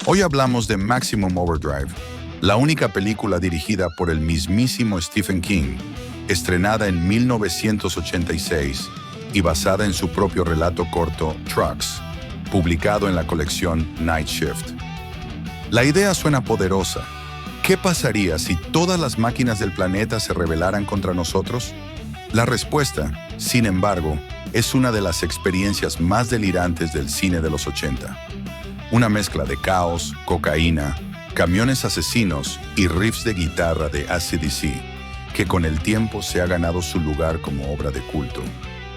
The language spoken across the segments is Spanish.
Hoy hablamos de Maximum Overdrive, la única película dirigida por el mismísimo Stephen King, estrenada en 1986 y basada en su propio relato corto Trucks, publicado en la colección Night Shift. La idea suena poderosa. ¿Qué pasaría si todas las máquinas del planeta se rebelaran contra nosotros? La respuesta, sin embargo, es una de las experiencias más delirantes del cine de los 80. Una mezcla de caos, cocaína, camiones asesinos y riffs de guitarra de AC/DC, que con el tiempo se ha ganado su lugar como obra de culto,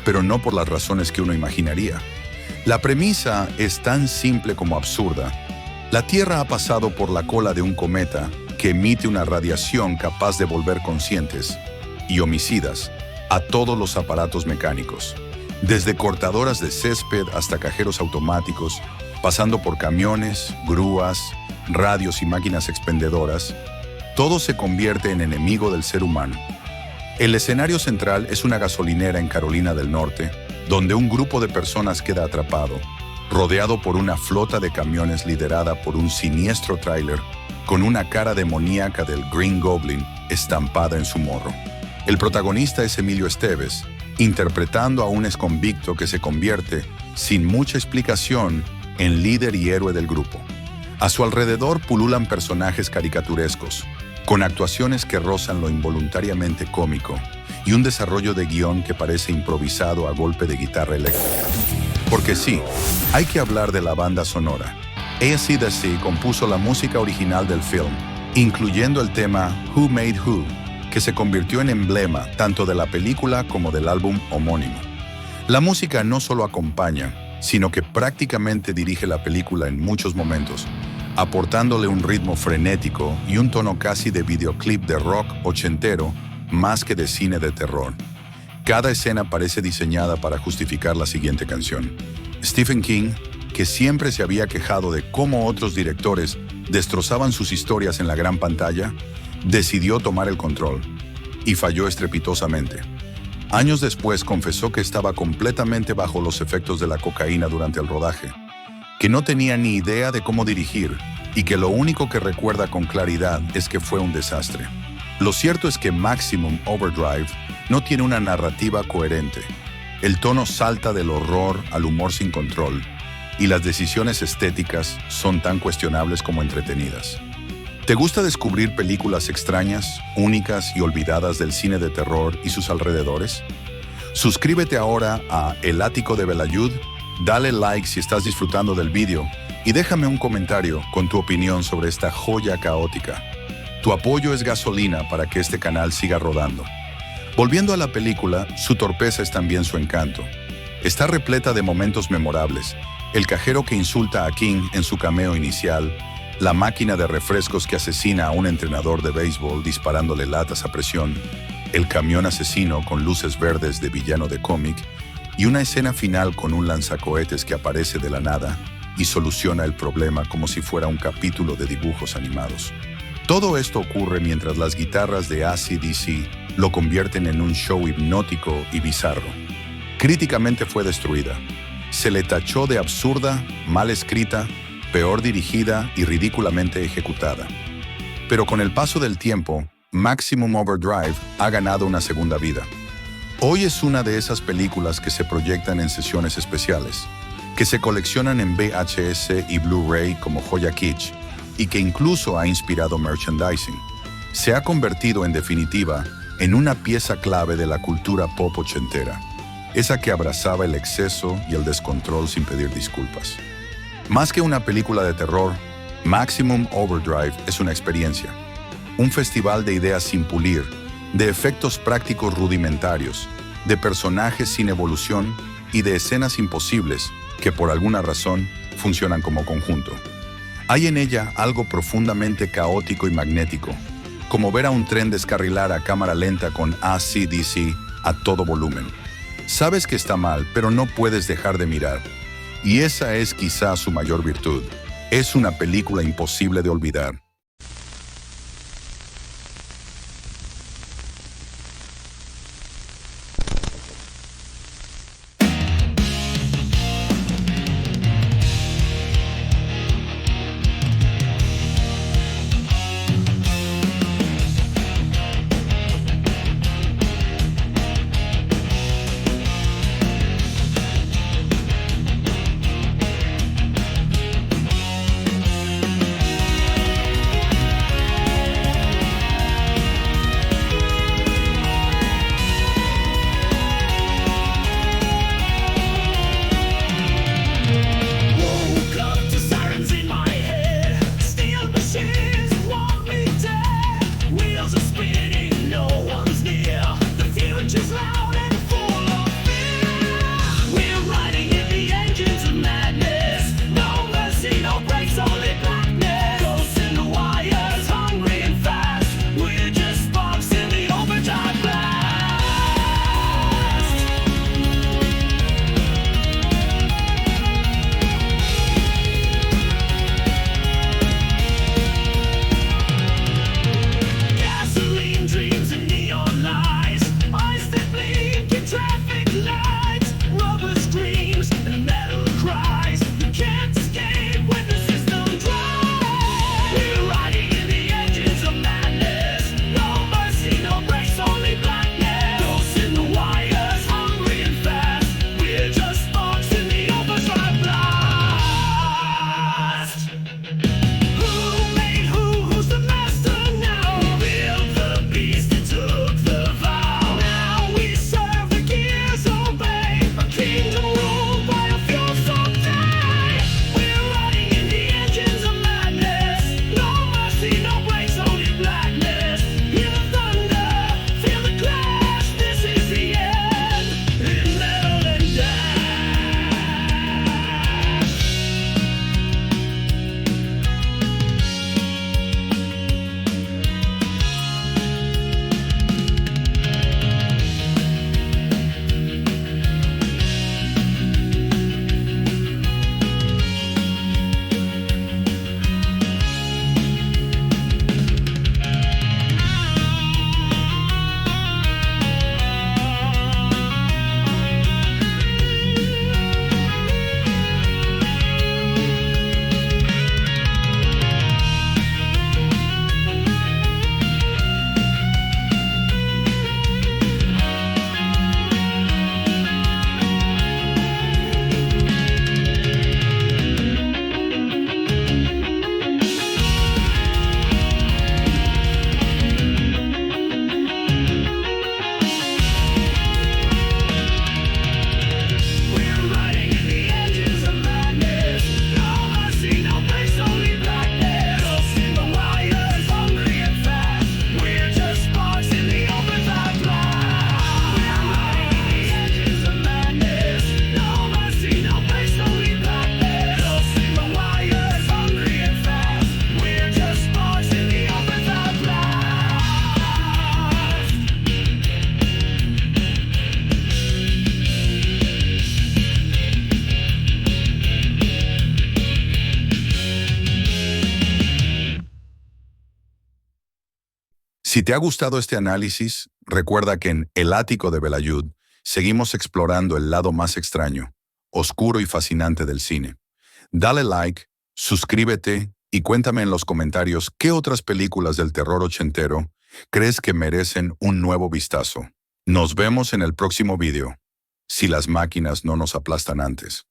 pero no por las razones que uno imaginaría. La premisa es tan simple como absurda. La Tierra ha pasado por la cola de un cometa que emite una radiación capaz de volver conscientes y homicidas a todos los aparatos mecánicos, desde cortadoras de césped hasta cajeros automáticos, pasando por camiones, grúas, radios y máquinas expendedoras. Todo se convierte en enemigo del ser humano. El escenario central es una gasolinera en Carolina del Norte, donde un grupo de personas queda atrapado, rodeado por una flota de camiones liderada por un siniestro tráiler con una cara demoníaca del Green Goblin estampada en su morro. El protagonista es Emilio Estevez, interpretando a un exconvicto que se convierte, sin mucha explicación, en líder y héroe del grupo. A su alrededor pululan personajes caricaturescos, con actuaciones que rozan lo involuntariamente cómico y un desarrollo de guión que parece improvisado a golpe de guitarra eléctrica. Porque sí, hay que hablar de la banda sonora. AC/DC compuso la música original del film, incluyendo el tema Who Made Who, que se convirtió en emblema tanto de la película como del álbum homónimo. La música no solo acompaña, sino que prácticamente dirige la película en muchos momentos, aportándole un ritmo frenético y un tono casi de videoclip de rock ochentero, más que de cine de terror. Cada escena parece diseñada para justificar la siguiente canción. Stephen King, que siempre se había quejado de cómo otros directores destrozaban sus historias en la gran pantalla, decidió tomar el control, y falló estrepitosamente. Años después confesó que estaba completamente bajo los efectos de la cocaína durante el rodaje, que no tenía ni idea de cómo dirigir y que lo único que recuerda con claridad es que fue un desastre. Lo cierto es que Maximum Overdrive no tiene una narrativa coherente. El tono salta del horror al humor sin control y las decisiones estéticas son tan cuestionables como entretenidas. ¿Te gusta descubrir películas extrañas, únicas y olvidadas del cine de terror y sus alrededores? Suscríbete ahora a El Ático de Belayud, dale like si estás disfrutando del vídeo y déjame un comentario con tu opinión sobre esta joya caótica. Tu apoyo es gasolina para que este canal siga rodando. Volviendo a la película, su torpeza es también su encanto. Está repleta de momentos memorables. El cajero que insulta a King en su cameo inicial, la máquina de refrescos que asesina a un entrenador de béisbol disparándole latas a presión, el camión asesino con luces verdes de villano de cómic y una escena final con un lanzacohetes que aparece de la nada y soluciona el problema como si fuera un capítulo de dibujos animados. Todo esto ocurre mientras las guitarras de AC/DC lo convierten en un show hipnótico y bizarro. Críticamente fue destruida. Se le tachó de absurda, mal escrita, peor dirigida y ridículamente ejecutada. Pero con el paso del tiempo, Maximum Overdrive ha ganado una segunda vida. Hoy es una de esas películas que se proyectan en sesiones especiales, que se coleccionan en VHS y Blu-ray como joya kitsch, y que incluso ha inspirado merchandising. Se ha convertido, en definitiva, en una pieza clave de la cultura pop ochentera, esa que abrazaba el exceso y el descontrol sin pedir disculpas. Más que una película de terror, Maximum Overdrive es una experiencia, un festival de ideas sin pulir, de efectos prácticos rudimentarios, de personajes sin evolución y de escenas imposibles que por alguna razón funcionan como conjunto. Hay en ella algo profundamente caótico y magnético, como ver a un tren descarrilar a cámara lenta con AC/DC a todo volumen. Sabes que está mal, pero no puedes dejar de mirar. Y esa es quizá su mayor virtud. Es una película imposible de olvidar. Si te ha gustado este análisis, recuerda que en El Ático de Belayud seguimos explorando el lado más extraño, oscuro y fascinante del cine. Dale like, suscríbete y cuéntame en los comentarios qué otras películas del terror ochentero crees que merecen un nuevo vistazo. Nos vemos en el próximo video, si las máquinas no nos aplastan antes.